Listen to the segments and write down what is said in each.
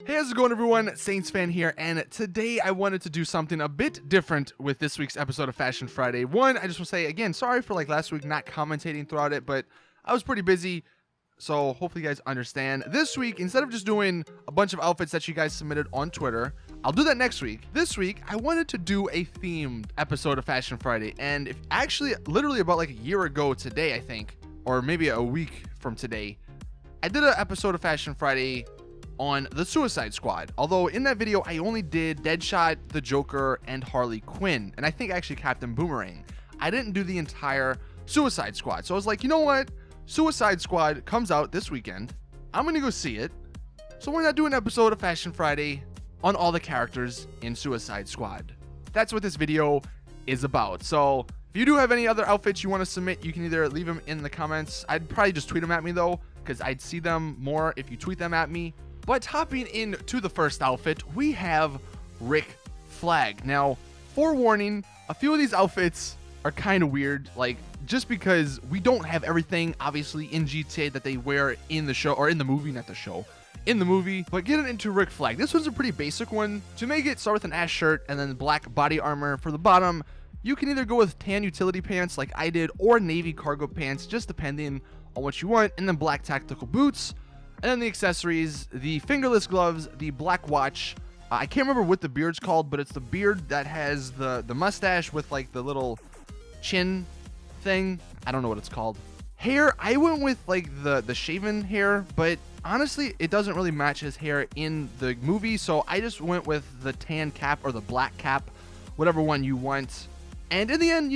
Hey, how's it going, everyone? Saintsfan here, and today I wanted to do something a bit different with this week's episode of Fashion Friday. One, I just want to say, again, sorry for last week not commentating throughout it, but I was pretty busy, so hopefully you guys understand. This week, instead of just doing a bunch of outfits that you guys submitted on Twitter, I'll do that next week. This week, I wanted to do a themed episode of Fashion Friday, and literally about a year ago today, I think, or maybe a week from today, I did an episode of Fashion Friday on the Suicide Squad. Although in that video, I only did Deadshot, the Joker, and Harley Quinn, and I think actually Captain Boomerang. I didn't do the entire Suicide Squad. So I was like, you know what? Suicide Squad comes out this weekend. I'm gonna go see it. So why not do an episode of Fashion Friday on all the characters in Suicide Squad? That's what this video is about. So if you do have any other outfits you want to submit, you can either leave them in the comments. I'd probably just tweet them at me though, because I'd see them more if you tweet them at me. But hopping into the first outfit, we have Rick Flag. Now, forewarning, a few of these outfits are kind of weird, just because we don't have everything, obviously, in GTA that they wear in the show, or in the movie, not the show, in the movie. But getting into Rick Flag, this one's a pretty basic one. To make it, start with an ash shirt and then black body armor. For the bottom, you can either go with tan utility pants like I did, or navy cargo pants, just depending on what you want, and then black tactical boots. And then the accessories, the fingerless gloves, the black watch. I can't remember what the beard's called, but it's the beard that has the mustache with the little chin thing. I don't know what it's called. Hair, I went with the shaven hair, but honestly, it doesn't really match his hair in the movie, so I just went with the tan cap or the black cap, whatever one you want. And in the end,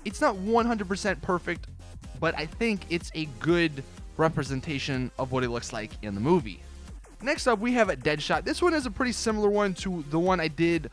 it's not 100% perfect, but I think it's a good representation of what it looks like in the movie. Next up, we have a Deadshot. This one is a pretty similar one to the one I did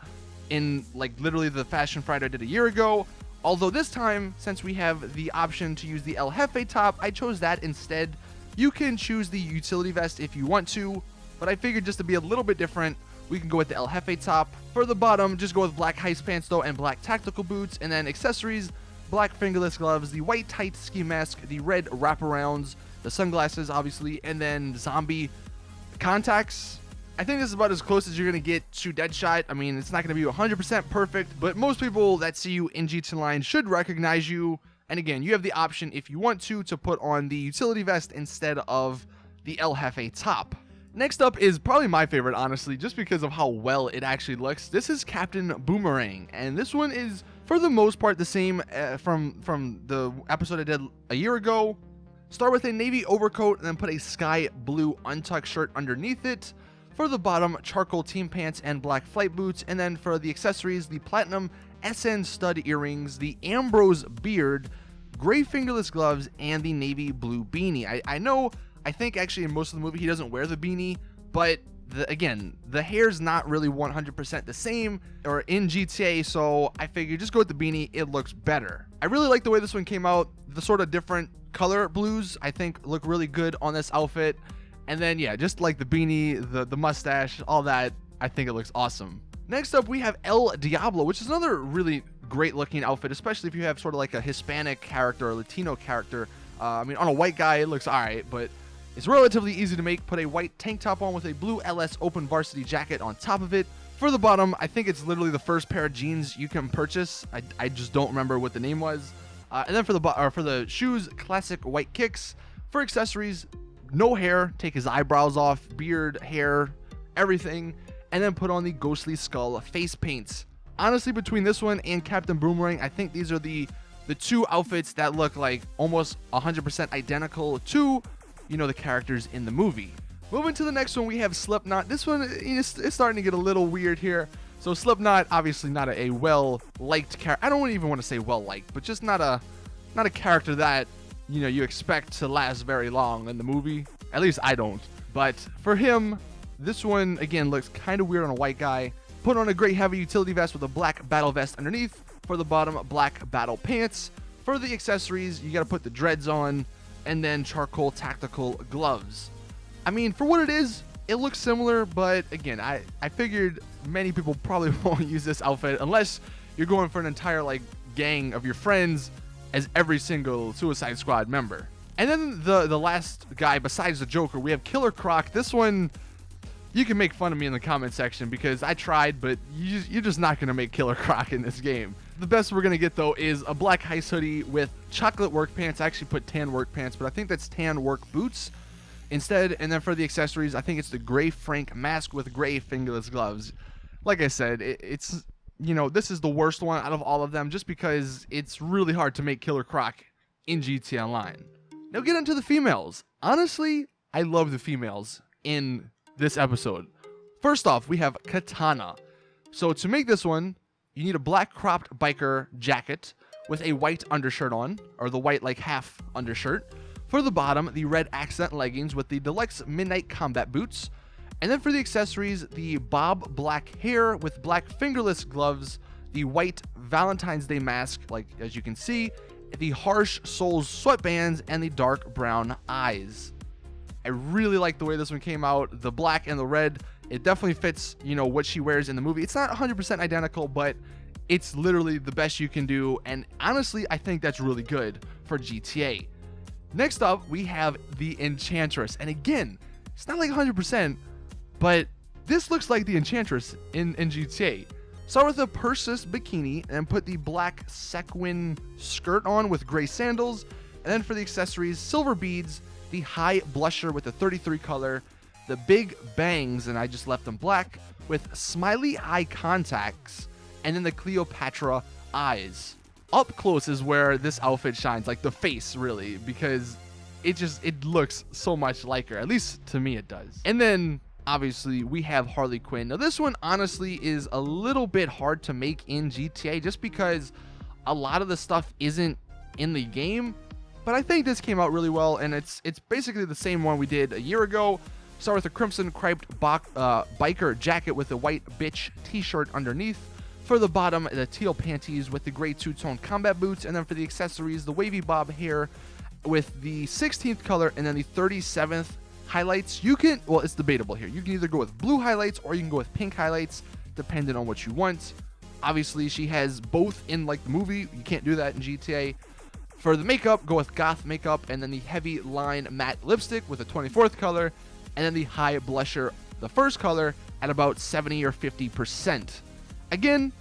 in literally the Fashion Friday I did a year ago. Although this time, since we have the option to use the El Jefe top, I chose that instead. You can choose the utility vest if you want to, but I figured just to be a little bit different, we can go with the El Jefe top. For the bottom, just go with black heist pants though and black tactical boots, and then accessories, black fingerless gloves, the white tight ski mask, the red wraparounds, the sunglasses obviously, and then zombie contacts. I think this is about as close as you're going to get to Deadshot. I mean, it's not going to be 100% perfect, but most people that see you in GT Line should recognize you. And again, you have the option if you want to put on the utility vest instead of the El Jefe top. Next up is probably my favorite, honestly, just because of how well it actually looks. This is Captain Boomerang, and this one is for the most part the same from the episode I did a year ago. Start with a navy overcoat and then put a sky blue untucked shirt underneath it. For the bottom, charcoal team pants and black flight boots. And then for the accessories, the platinum SN stud earrings, the Ambrose beard, gray fingerless gloves, and the navy blue beanie. I think actually in most of the movie he doesn't wear the beanie, but again, the hair's not really 100% the same or in GTA, so I figured just go with the beanie, it looks better. I really like the way this one came out. The sort of different color blues I think look really good on this outfit, and then yeah, just like the beanie, the mustache, all that, I think it looks awesome. Next up, we have El Diablo, which is another really great looking outfit, especially if you have sort of a Hispanic character or Latino character. I mean, on a white guy it looks alright, but it's relatively easy to make. Put a white tank top on with a blue LS open varsity jacket on top of it. For the bottom, I think it's literally the first pair of jeans you can purchase. I just don't remember what the name was. And then for the shoes, classic white kicks. For accessories, no hair, take his eyebrows off, beard, hair, everything, and then put on the ghostly skull face paints. Honestly, between this one and Captain Boomerang, I think these are the two outfits that look like almost 100% identical to the characters in the movie. Moving to the next one, we have Slipknot. This one is starting to get a little weird here. So Slipknot, obviously not a well-liked character. I don't even want to say well-liked, but just not a character that you expect to last very long in the movie. At least I don't. But for him, this one again looks kind of weird on a white guy. Put on a gray heavy utility vest with a black battle vest underneath. For the bottom, black battle pants. For the accessories, you got to put the dreads on, and then charcoal tactical gloves. I mean, for what it is, it looks similar, but again, I figured many people probably won't use this outfit unless you're going for an entire gang of your friends as every single Suicide Squad member. And then the last guy besides the Joker, we have Killer Croc. This one you can make fun of me in the comment section because I tried, but you're just not going to make Killer Croc in this game. The best we're going to get, though, is a black heist hoodie with chocolate work pants. I actually put tan work pants, but I think that's tan work boots instead. And then for the accessories, I think it's the gray Frank mask with gray fingerless gloves. Like I said, it's, this is the worst one out of all of them just because it's really hard to make Killer Croc in GTA Online. Now get into the females. Honestly, I love the females in this episode. First off, we have Katana. So to make this one, you need a black cropped biker jacket with a white undershirt on, or the white like half undershirt. For the bottom, the red accent leggings with the deluxe midnight combat boots. And then for the accessories, the bob black hair with black fingerless gloves, the white Valentine's Day mask, like as you can see, the harsh soles sweatbands, and the dark brown eyes. I really like the way this one came out. The black and the red, it definitely fits, what she wears in the movie. It's not 100% identical, but it's literally the best you can do. And honestly, I think that's really good for GTA. Next up, we have the Enchantress. And again, it's not like 100%, but this looks like the Enchantress in GTA. Start with a purses bikini and put the black sequin skirt on with gray sandals. And then for the accessories, silver beads, the high blusher with the 33 color, the big bangs, and I just left them black, with smiley eye contacts, and then the Cleopatra eyes. Up close is where this outfit shines, like the face really, because it looks so much like her, at least to me it does. And then obviously we have Harley Quinn. Now this one honestly is a little bit hard to make in GTA just because a lot of the stuff isn't in the game. But I think this came out really well, and it's basically the same one we did a year ago. Start with a crimson striped biker jacket with a white bitch t-shirt underneath. For the bottom, the teal panties with the gray two-tone combat boots, and then for the accessories, the wavy bob hair with the 16th color, and then the 37th highlights. It's debatable here. You can either go with blue highlights or you can go with pink highlights, depending on what you want. Obviously, she has both in like the movie. You can't do that in GTA. For the makeup, go with goth makeup, and then the heavy line matte lipstick with the 24th color, and then the high blusher, the first color, at about 70 or 50%. Again,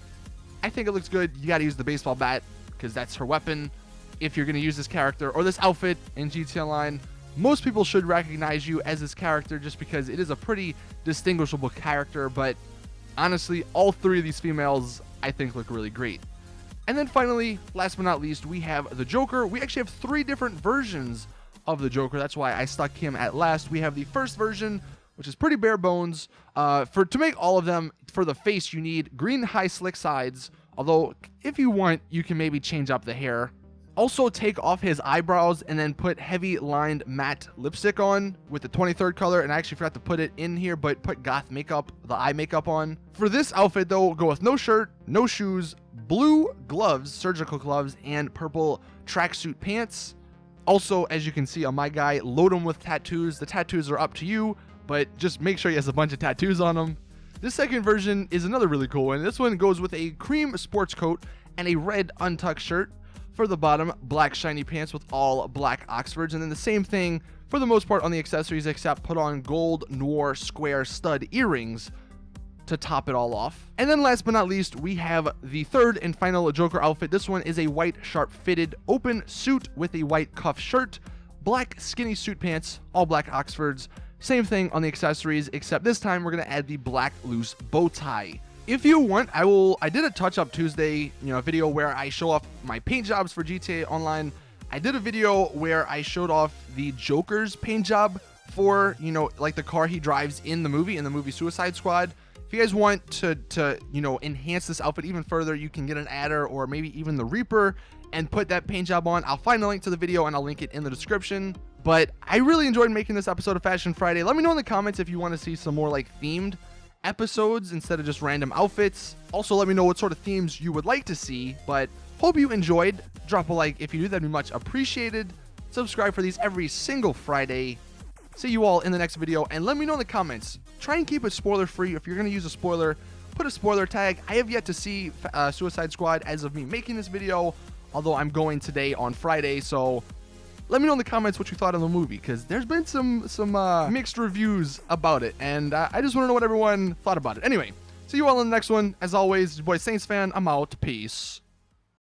I think it looks good. You got to use the baseball bat because that's her weapon. If you're going to use this character or this outfit in GTA Online, most people should recognize you as this character just because it is a pretty distinguishable character. But honestly, all three of these females I think look really great. And then finally, last but not least, we have the Joker. We actually have 3 different versions of the Joker. That's why I stuck him at last. We have the first version, which is pretty bare bones. To make all of them, for the face, you need green high slick sides. Although, if you want, you can maybe change up the hair. Also, take off his eyebrows and then put heavy lined matte lipstick on with the 23rd color. And I actually forgot to put it in here, but put goth makeup, the eye makeup on. For this outfit, though, go with no shirt, no shoes, blue gloves, surgical gloves, and purple tracksuit pants. Also, as you can see on my guy, load him with tattoos. The tattoos are up to you, but just make sure he has a bunch of tattoos on him. This second version is another really cool one. This one goes with a cream sports coat and a red untucked shirt. For the bottom, black shiny pants with all black Oxfords, and then the same thing for the most part on the accessories, except put on gold noir square stud earrings to top it all off. And then last but not least, we have the third and final Joker outfit. This one is a white sharp fitted open suit with a white cuff shirt, black skinny suit pants, all black Oxfords. Same thing on the accessories, except this time we're going to add the black loose bow tie. If you want, I did a Touch Up Tuesday, video where I show off my paint jobs for GTA Online. I did a video where I showed off the Joker's paint job for, like the car he drives in the movie Suicide Squad. If you guys want to enhance this outfit even further, you can get an adder or maybe even the Reaper and put that paint job on. I'll find a link to the video and I'll link it in the description. But I really enjoyed making this episode of Fashion Friday. Let me know in the comments if you want to see some more like themed episodes instead of just random outfits. Also, let me know what sort of themes you would like to see, but hope you enjoyed. Drop a like if you do, that'd be much appreciated. Subscribe for these every single Friday. See you all in the next video, and let me know in the comments. Try and keep it spoiler free. If you're going to use a spoiler, put a spoiler tag. I have yet to see Suicide Squad as of me making this video, although I'm going today on Friday, so let me know in the comments what you thought of the movie, because there's been some mixed reviews about it, and I just want to know what everyone thought about it. Anyway, see you all in the next one. As always, your boy Saintsfan. I'm out. Peace.